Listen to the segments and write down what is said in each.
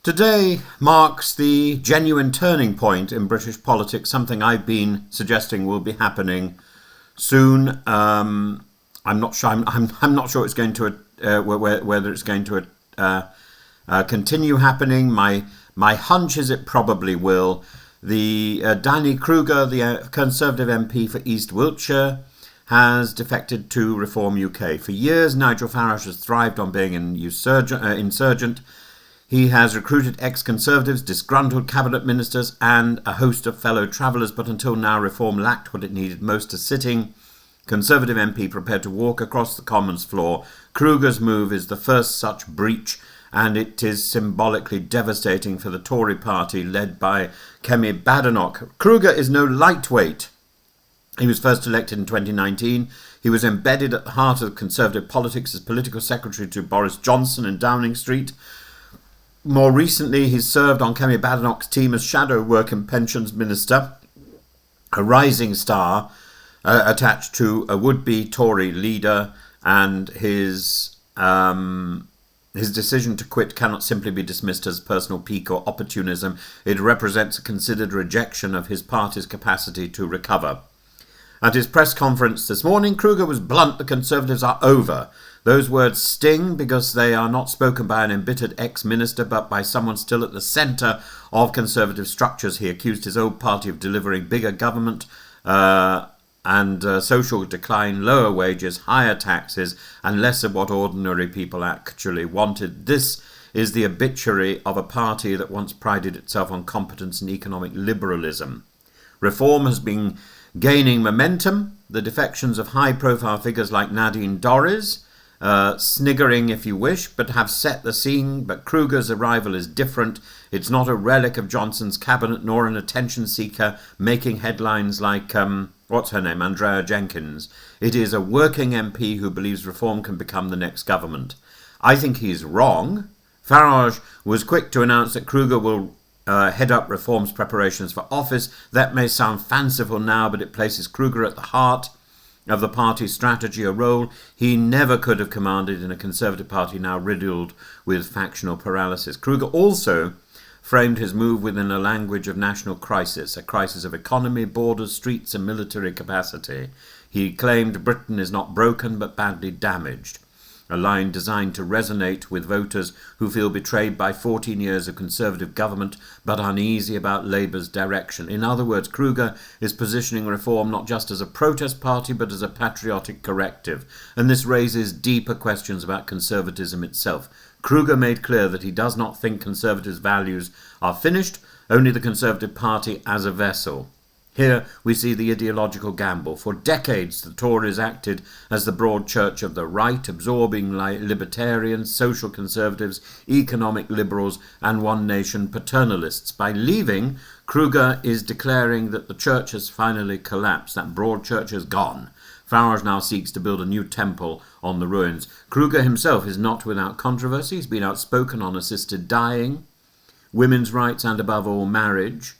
Today marks the genuine turning point in British politics, something I've been suggesting will be happening soon. I'm not sure. I'm not sure it's going to whether it's going to continue happening. My hunch is it probably will. The Danny Krueger, the Conservative MP for East Wiltshire, has defected to Reform UK. For years, Nigel Farage has thrived on being an insurgent. He has recruited ex-Conservatives, disgruntled cabinet ministers and a host of fellow travellers, but until now Reform lacked what it needed most: a sitting Conservative MP prepared to walk across the Commons floor. Krueger's move is the first such breach, and it is symbolically devastating for the Tory party led by Kemi Badenoch. Krueger is no lightweight. He was first elected in 2019. He was embedded at the heart of Conservative politics as political secretary to Boris Johnson in Downing Street. More recently, he's served on Kemi Badenoch's team as Shadow Work and Pensions Minister, a rising star attached to a would-be Tory leader, and his decision to quit cannot simply be dismissed as personal pique or opportunism. It represents a considered rejection of his party's capacity to recover. At his press conference this morning, Krueger was blunt: the Conservatives are over. Those words sting because they are not spoken by an embittered ex-minister, but by someone still at the centre of Conservative structures. He accused his old party of delivering bigger government and social decline, lower wages, higher taxes, and less of what ordinary people actually wanted. This is the obituary of a party that once prided itself on competence and economic liberalism. Reform has been gaining momentum. The defections of high-profile figures like Nadine Dorries, sniggering if you wish, but have set the scene. But Krueger's arrival is different. It's not a relic of Johnson's cabinet, nor an attention seeker making headlines like Andrea Jenkins. It is a working MP who believes Reform can become the next government. I think he's wrong. Farage was quick to announce that Krueger will head up Reform's preparations for office. That may sound fanciful now, but it places Krueger at the heart of the party's strategy, a role he never could have commanded in a Conservative party now riddled with factional paralysis. Krueger also framed his move within a language of national crisis, a crisis of economy, borders, streets and military capacity. He claimed Britain is not broken but badly damaged, a line designed to resonate with voters who feel betrayed by 14 years of Conservative government but uneasy about Labour's direction. In other words, Krueger is positioning Reform not just as a protest party but as a patriotic corrective, and this raises deeper questions about conservatism itself. Krueger made clear that he does not think Conservatives' values are finished, only the Conservative Party as a vessel. Here we see the ideological gamble. For decades, the Tories acted as the broad church of the right, absorbing libertarians, social conservatives, economic liberals, and one-nation paternalists. By leaving, Krueger is declaring that the church has finally collapsed. That broad church is gone. Farage now seeks to build a new temple on the ruins. Krueger himself is not without controversy. He's been outspoken on assisted dying, women's rights, and above all, marriage.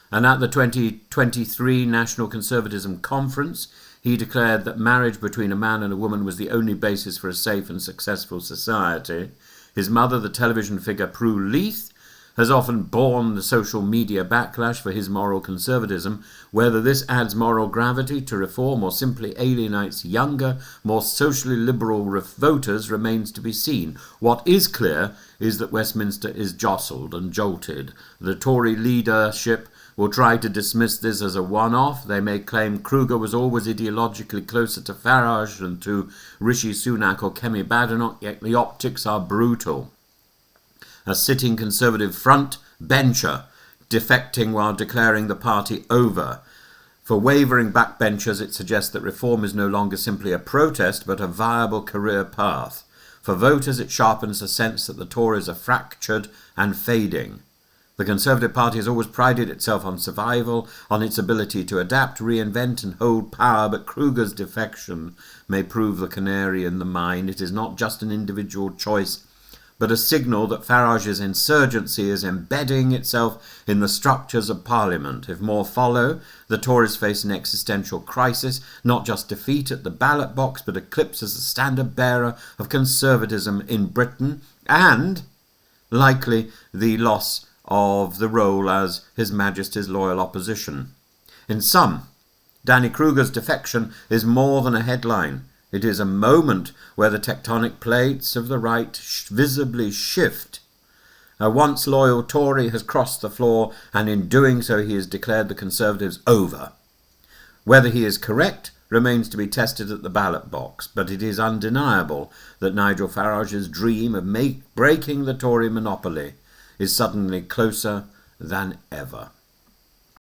And at the 2023 National Conservatism Conference, he declared that marriage between a man and a woman was the only basis for a safe and successful society. His mother, the television figure Prue Leith, has often borne the social media backlash for his moral conservatism. Whether this adds moral gravity to Reform or simply alienates younger, more socially liberal voters remains to be seen. What is clear is that Westminster is jostled and jolted. The Tory leadership will try to dismiss this as a one-off. They may claim Krueger was always ideologically closer to Farage than to Rishi Sunak or Kemi Badenoch, yet the optics are brutal. A sitting Conservative front bencher defecting while declaring the party over. For wavering backbenchers, it suggests that Reform is no longer simply a protest but a viable career path. For voters, it sharpens the sense that the Tories are fractured and fading. The Conservative Party has always prided itself on survival, on its ability to adapt, reinvent and hold power, but Krueger's defection may prove the canary in the mine. It is not just an individual choice, but a signal that Farage's insurgency is embedding itself in the structures of Parliament. If more follow, the Tories face an existential crisis, not just defeat at the ballot box, but eclipse as the standard bearer of conservatism in Britain, and likely the loss of the role as His Majesty's loyal opposition. In sum, Danny Krueger's defection is more than a headline. It is a moment where the tectonic plates of the right visibly shift. A once loyal Tory has crossed the floor, and in doing so he has declared the Conservatives over. Whether he is correct remains to be tested at the ballot box, but it is undeniable that Nigel Farage's dream of breaking the Tory monopoly is suddenly closer than ever.